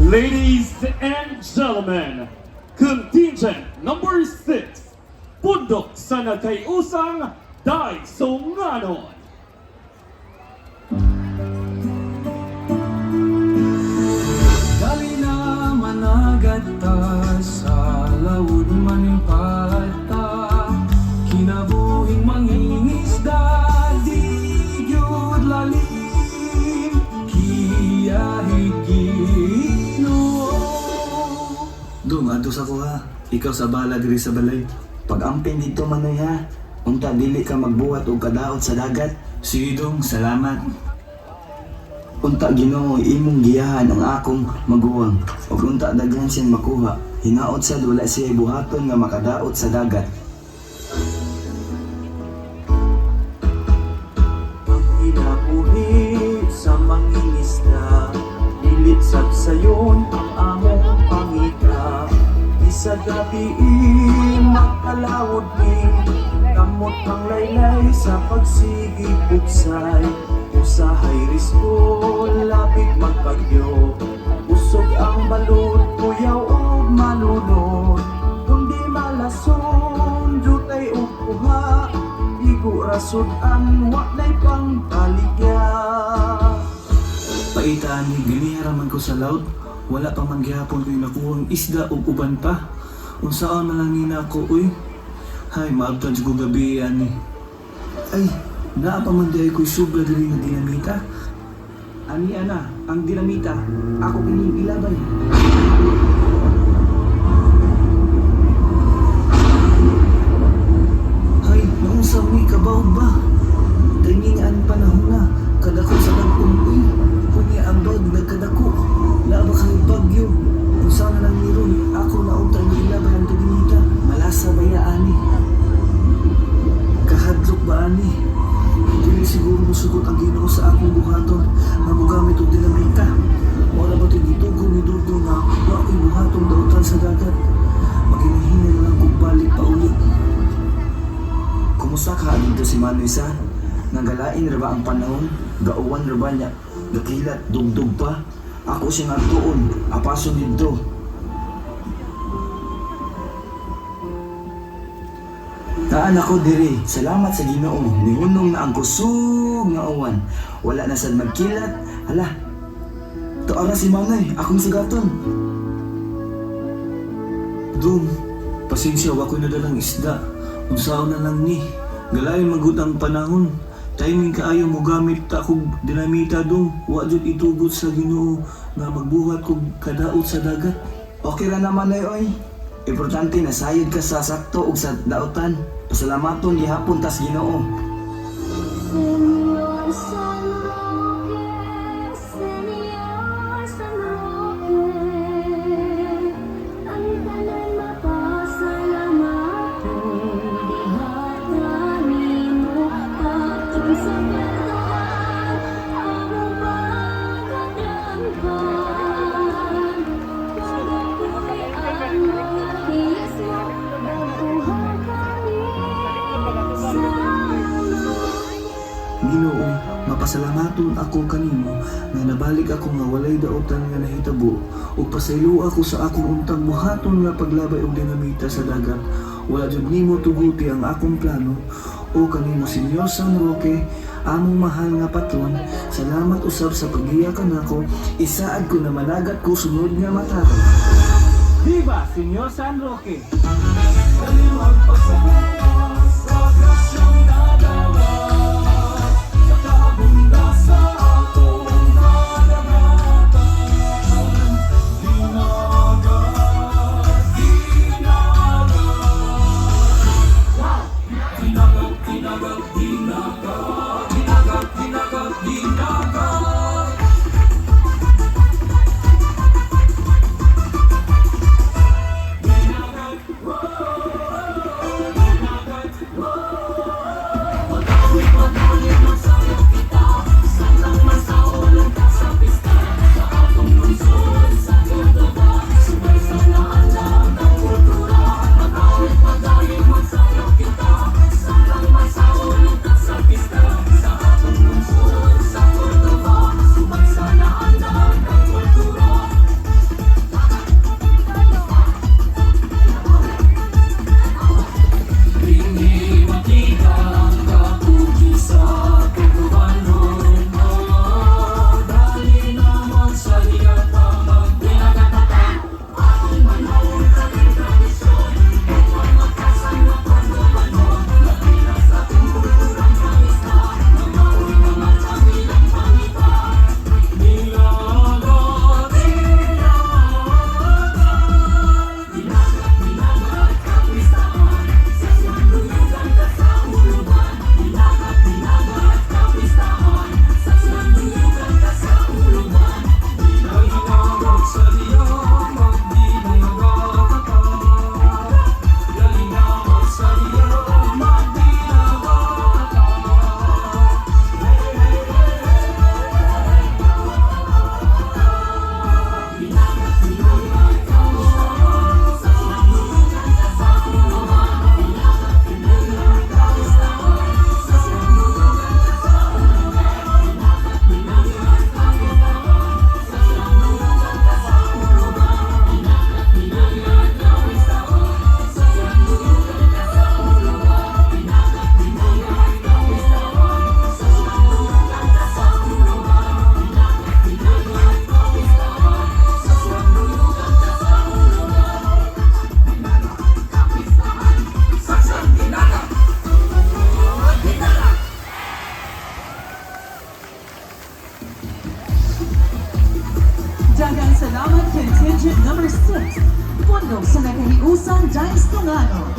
Ladies and gentlemen, contingent number 6, Pundok sa Nagkayusang Daigsunganon. Dali na managat ta sa laud manipata, kinabuhing mangingisda di gyud lalim, kiyahigit nuo. Dong, ato sa kuha. Ikaw sa bala diri sa balay. Pag-amping dito manoy ha, unta dili ka magbuhat o kadaot sa dagat. Sige dong, salamat. Unta Ginoo imong giyahan ang akong maguwang. Ug unta daghan siyang makuha. Hinaot sad wala siya buhaton nga makadaot sa dagat. Ang hinabuhi sa mangingisda, nilit sayon ang among pangita. Isa gabi makalawod ni, kamot ang laylay sa pagsigig buksay. Usahay risko, labig magpagyo, usog ang balod, kuyaw o malunod. Kundi malason, jutay o kuha, igo rasudan, waklay pang baligya. Paitaan ni giniharaman ko sa laut. Wala pa man gihapon ko'y nakuhang isda o uban pa. Unsaon malangin ako, uy. Hay, maabtan siya ko gabi yan eh. Ay, naa pa man di ko'y subra diri nga dinamita. Ani ana, ang dinamita, ako kining ilabay. Hay, naunsa mi kabaw ba? Tingingan panahon na, kadako sa nag-umoy. Kunya ang bag nagkadako, naaba kang bagyo. Kung saan lang niron, ako nautay ng ilabay ang dinamita. Malasa baya ani. Kahadlok ba ani? Dili siguro musugot ang Ginoo sa akong buhaton nga mogamit og dinamita. Wala ba ito gitugo ni Dugo nga wa ko'y buhaton dautan sa dagat. Maghinahina na lang kong balik pa ulit. Kumusta ka dito si Manoy sa? Nagalain ra ba ang panahon? Gauwan ra ba niya? Gakilat, dugdug pa? Ako siya nga tuon, apaso dito. Taan ako diri, salamat sa Ginoo. Nihunong na ang kusog nga uwan. Wala na sad magkilat. Hala, tuara si Manoy, akong sigaton. Dong, pasensya wa ko'y nadalang isda. Unsaon na lang ni. Galayon magud ang panahon. Timing kaayo mo gamit ta kog dinamita dong. Wa jud itugot sa Ginoo nga magbuhat kog kadaot sa dagat. Okay ra naman oy. Importante na sayod ka sa sakto ug sa daotan. Pasalamaton gihapon tas Ginoo. Señor San Roque, Señor San Roque, ang tanan mapasalamaton, dihatan nimo katong sa perdaan, among pagkadangkan. Pagkukoy ang mga hismo, baguhan kami sa Ginoo, mapasalamaton ako kanimo nga nabalik ako nga walay daotan nga nahitabo ug pasaylo ako sa akong untang buhaton nga paglabay og dinamita sa dagat. Wala jud nimo tuguti ang akong plano o kanimo Senyor San Roque, among mahal nga patron. Salamat usab sa paggiya kanako. Isaad ko na managat ko sunod nga mata. Viva, Señor San Roque! contingent number 6, Pundok sa Nakahiusan Dice Tungano.